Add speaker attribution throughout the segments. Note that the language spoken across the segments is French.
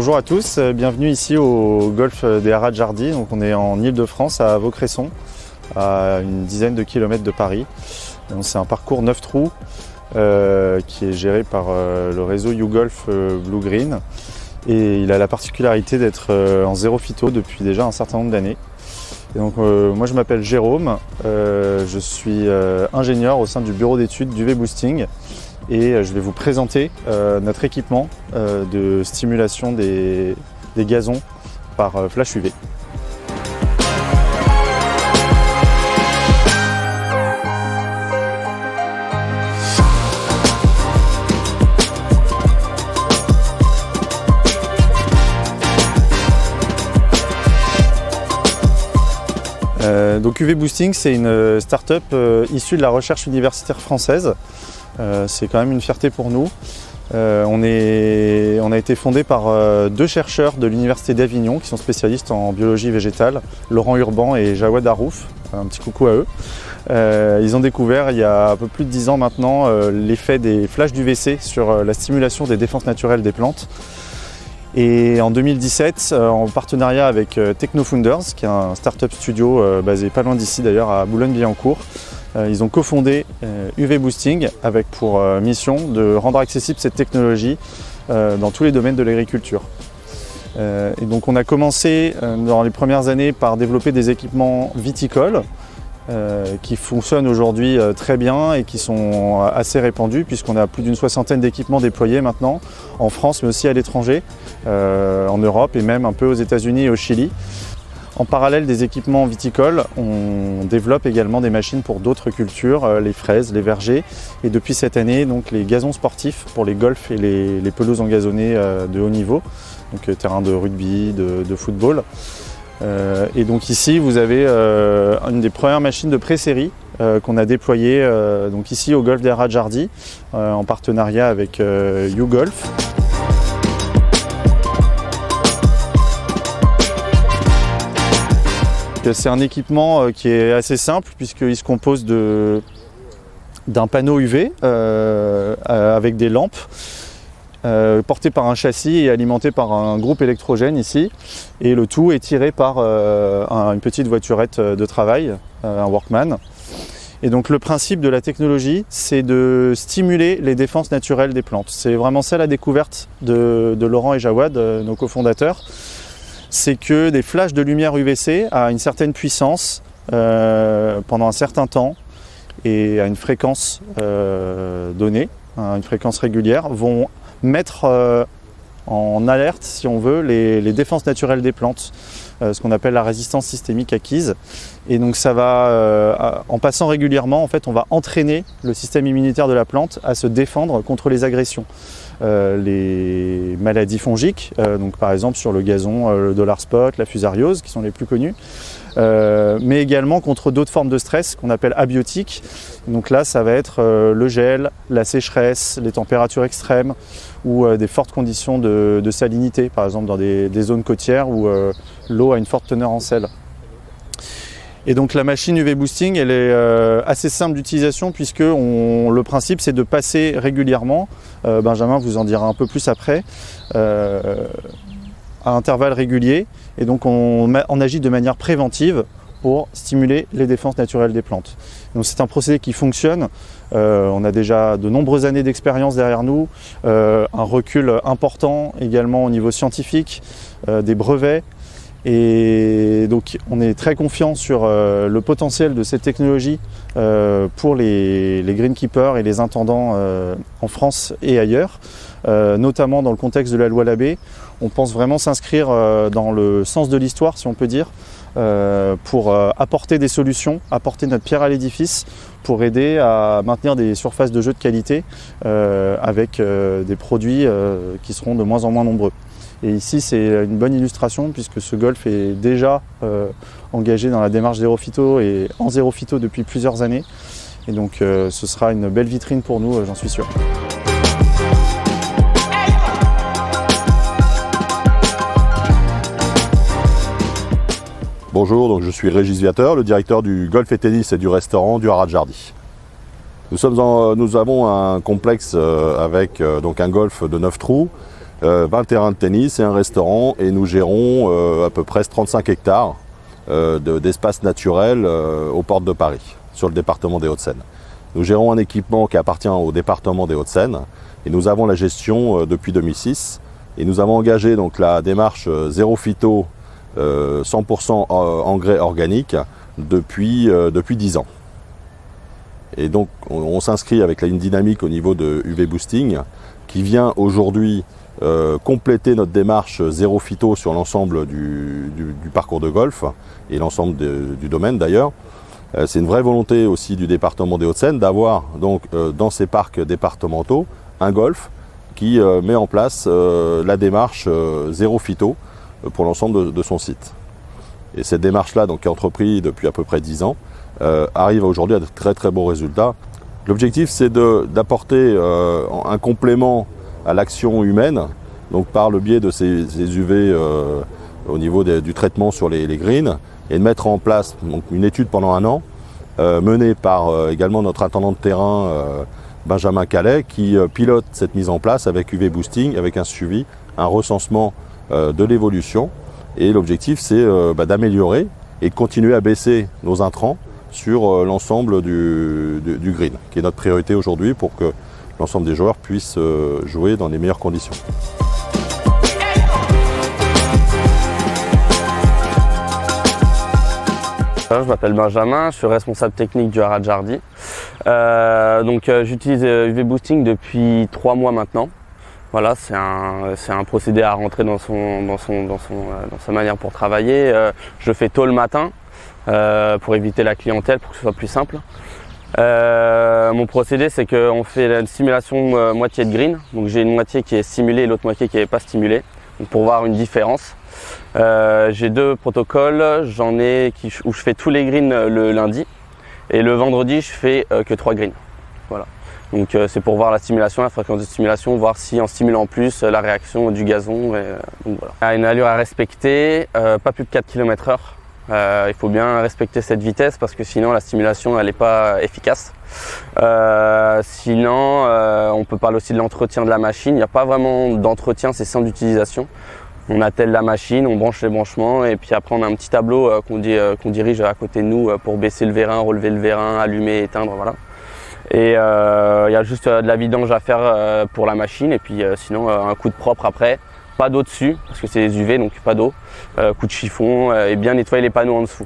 Speaker 1: Bonjour à tous, bienvenue ici au golf des Haras-Jardy. Donc on est en Ile-de-France à Vaucresson, à une dizaine de kilomètres de Paris. C'est un parcours 9 trous qui est géré par le réseau YouGolf Blue Green. Et il a la particularité d'être en zéro phyto depuis déjà un certain nombre d'années. Et donc moi je m'appelle Jérôme, je suis ingénieur au sein du bureau d'études d'UV Boosting. Et je vais vous présenter notre équipement de stimulation des gazons par flash UV. Donc UV Boosting, c'est une start-up issue de la recherche universitaire française. C'est quand même une fierté pour nous. On a été fondé par deux chercheurs de l'université d'Avignon qui sont spécialistes en biologie végétale, Laurent Urban et Jawad Harouf. Un petit coucou à eux. Ils ont découvert il y a un peu plus de 10 ans maintenant l'effet des flashs d'UVC sur la stimulation des défenses naturelles des plantes. Et en 2017, en partenariat avec Technofounders, qui est un start-up studio basé pas loin d'ici d'ailleurs à Boulogne-Billancourt, ils ont cofondé UV Boosting avec pour mission de rendre accessible cette technologie dans tous les domaines de l'agriculture. Et donc on a commencé dans les premières années par développer des équipements viticoles qui fonctionnent aujourd'hui très bien et qui sont assez répandus puisqu'on a plus d'une soixantaine d'équipements déployés maintenant en France mais aussi à l'étranger, en Europe et même un peu aux États-Unis et au Chili. En parallèle des équipements viticoles, on développe également des machines pour d'autres cultures, les fraises, les vergers et depuis cette année donc les gazons sportifs pour les golfs et les pelouses engazonnées de haut niveau, donc terrain de rugby, de football. Et donc ici vous avez une des premières machines de pré-série qu'on a déployées donc ici au golf des Haras-Jardy en partenariat avec YouGolf. C'est un équipement qui est assez simple puisqu'il se compose d'un panneau UV avec des lampes porté par un châssis et alimenté par un groupe électrogène ici. Et le tout est tiré par une petite voiturette de travail, un Workman. Et donc le principe de la technologie, c'est de stimuler les défenses naturelles des plantes. C'est vraiment ça la découverte de Laurent et Jawad, nos cofondateurs. C'est que des flashs de lumière UVC à une certaine puissance pendant un certain temps et à une fréquence donnée, une fréquence régulière, vont mettre en alerte, si on veut, les défenses naturelles des plantes, ce qu'on appelle la résistance systémique acquise. Et donc ça va, en passant régulièrement, en fait, on va entraîner le système immunitaire de la plante à se défendre contre les agressions. Les maladies fongiques, donc par exemple sur le gazon, le dollar spot, la fusariose, qui sont les plus connues, mais également contre d'autres formes de stress qu'on appelle abiotiques. Donc là, ça va être le gel, la sécheresse, les températures extrêmes ou des fortes conditions de salinité, par exemple dans des zones côtières où l'eau a une forte teneur en sel. Et donc la machine UV Boosting, elle est assez simple d'utilisation puisque le principe c'est de passer régulièrement, Benjamin vous en dira un peu plus après, à intervalles réguliers. Et donc on agit de manière préventive pour stimuler les défenses naturelles des plantes. Donc c'est un procédé qui fonctionne, on a déjà de nombreuses années d'expérience derrière nous, un recul important également au niveau scientifique, des brevets. Et donc on est très confiant sur le potentiel de cette technologie pour les greenkeepers et les intendants en France et ailleurs, notamment dans le contexte de la loi Labbé. On pense vraiment s'inscrire dans le sens de l'histoire, si on peut dire, pour apporter des solutions, apporter notre pierre à l'édifice pour aider à maintenir des surfaces de jeu de qualité avec des produits qui seront de moins en moins nombreux. Et ici, c'est une bonne illustration puisque ce golf est déjà engagé dans la démarche zéro phyto et en zéro phyto depuis plusieurs années. Et donc, ce sera une belle vitrine pour nous, j'en suis sûr.
Speaker 2: Bonjour, donc je suis Régis Viateur, le directeur du golf et tennis et du restaurant du Haras-Jardy. Nous avons un complexe avec donc un golf de 9 trous 20 terrains de tennis et un restaurant, et nous gérons à peu près 35 hectares d'espace naturel aux portes de Paris, sur le département des Hauts-de-Seine. Nous gérons un équipement qui appartient au département des Hauts-de-Seine et nous avons la gestion depuis 2006. Et nous avons engagé donc la démarche zéro phyto 100% engrais organique depuis 10 ans. Et donc on s'inscrit avec une dynamique au niveau de UV Boosting qui vient aujourd'hui compléter notre démarche zéro phyto sur l'ensemble du parcours de golf et l'ensemble du domaine d'ailleurs. C'est une vraie volonté aussi du département des Hauts-de-Seine d'avoir donc dans ces parcs départementaux un golf qui met en place la démarche zéro phyto pour l'ensemble de son site. Et cette démarche-là, donc, qui est entreprise depuis à peu près 10 ans, arrive aujourd'hui à de très très bons résultats. L'objectif, c'est d'apporter un complément à l'action humaine, donc par le biais de ces UV au niveau du traitement sur les greens, et de mettre en place donc, une étude pendant 1 an, menée par également notre intendant de terrain Benjamin Calais, qui pilote cette mise en place avec UV Boosting, avec un suivi, un recensement de l'évolution. Et l'objectif, c'est d'améliorer et de continuer à baisser nos intrants sur l'ensemble du green, qui est notre priorité aujourd'hui pour que l'ensemble des joueurs puissent jouer dans les meilleures conditions.
Speaker 3: Je m'appelle Benjamin, je suis responsable technique du Haras de Jardy. J'utilise UV Boosting depuis 3 mois maintenant. Voilà, c'est un procédé à rentrer dans sa manière pour travailler. Je le fais tôt le matin pour éviter la clientèle, pour que ce soit plus simple. Mon procédé, c'est qu'on fait une simulation moitié de green. Donc j'ai une moitié qui est stimulée et l'autre moitié qui n'est pas stimulée, donc pour voir une différence. J'ai 2 protocoles, où je fais tous les greens le lundi et le vendredi je fais que 3 greens. Voilà. Donc c'est pour voir la stimulation, la fréquence de stimulation, voir si en stimulant plus la réaction du gazon. Donc voilà. Une allure à respecter, pas plus de 4 km/h. Il faut bien respecter cette vitesse parce que sinon la stimulation elle n'est pas efficace. Sinon on peut parler aussi de l'entretien de la machine. Il n'y a pas vraiment d'entretien, c'est simple d'utilisation. On attelle la machine, on branche les branchements et puis après on a un petit tableau qu'on dirige à côté de nous pour baisser le vérin, relever le vérin, allumer, éteindre, voilà. Et il y a juste de la vidange à faire pour la machine et puis sinon un coup de propre après. Pas d'eau dessus parce que c'est les UV donc pas d'eau, coup de chiffon et bien nettoyer les panneaux en dessous.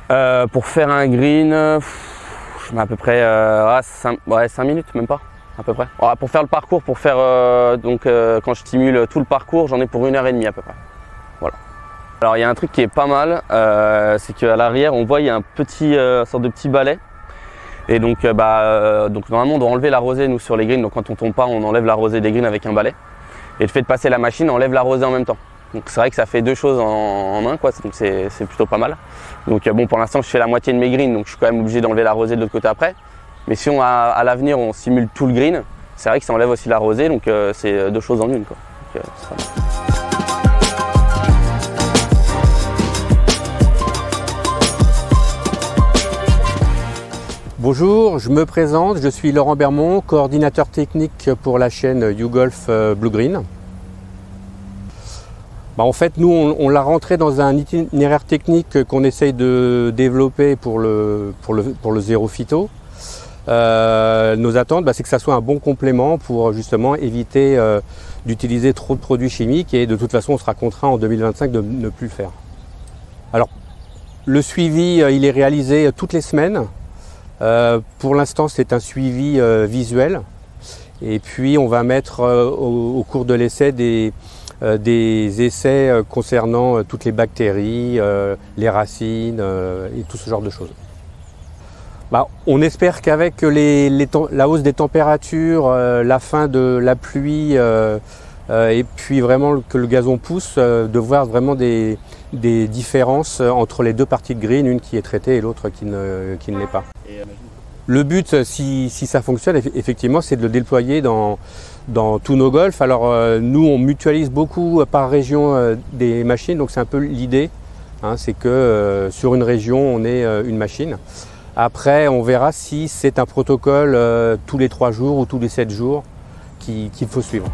Speaker 3: Voilà. Pour faire un green, je mets à peu près 5 minutes, même pas. À peu près. Alors, pour faire le parcours, quand je stimule tout le parcours, j'en ai pour 1h30 à peu près. Voilà. Alors il y a un truc qui est pas mal, c'est qu'à l'arrière on voit il y a un sorte de petit balai. Et donc normalement on doit enlever la rosée nous sur les greens. Donc quand on tombe pas, on enlève la rosée des greens avec un balai. Et le fait de passer la machine, on enlève la rosée en même temps. Donc c'est vrai que ça fait 2 choses en un, quoi. Donc c'est plutôt pas mal. Donc bon, pour l'instant je fais la moitié de mes greens, donc je suis quand même obligé d'enlever la rosée de l'autre côté après. Mais si à l'avenir on simule tout le green, c'est vrai que ça enlève aussi la rosée, donc c'est 2 choses en une, quoi. Donc,
Speaker 4: Bonjour, je me présente, je suis Laurent Bermond, coordinateur technique pour la chaîne YouGolf Blue Green. En fait, nous, on l'a rentré dans un itinéraire technique qu'on essaye de développer pour le zéro phyto. Nos attentes, c'est que ça soit un bon complément pour justement éviter d'utiliser trop de produits chimiques et de toute façon, on sera contraint en 2025 de ne plus le faire. Alors, le suivi, il est réalisé toutes les semaines. Pour l'instant, c'est un suivi visuel et puis on va mettre au cours de l'essai des essais concernant toutes les bactéries, les racines et tout ce genre de choses. On espère qu'avec la hausse des températures, la fin de la pluie et puis vraiment que le gazon pousse, de voir vraiment des différences entre les 2 parties de green, une qui est traitée et l'autre qui ne l'est pas. Le but, si ça fonctionne, effectivement, c'est de le déployer dans tous nos golfs. Alors nous, on mutualise beaucoup par région des machines, donc c'est un peu l'idée, hein, c'est que sur une région, on ait une machine. Après, on verra si c'est un protocole tous les 3 jours ou tous les 7 jours qu'il faut suivre.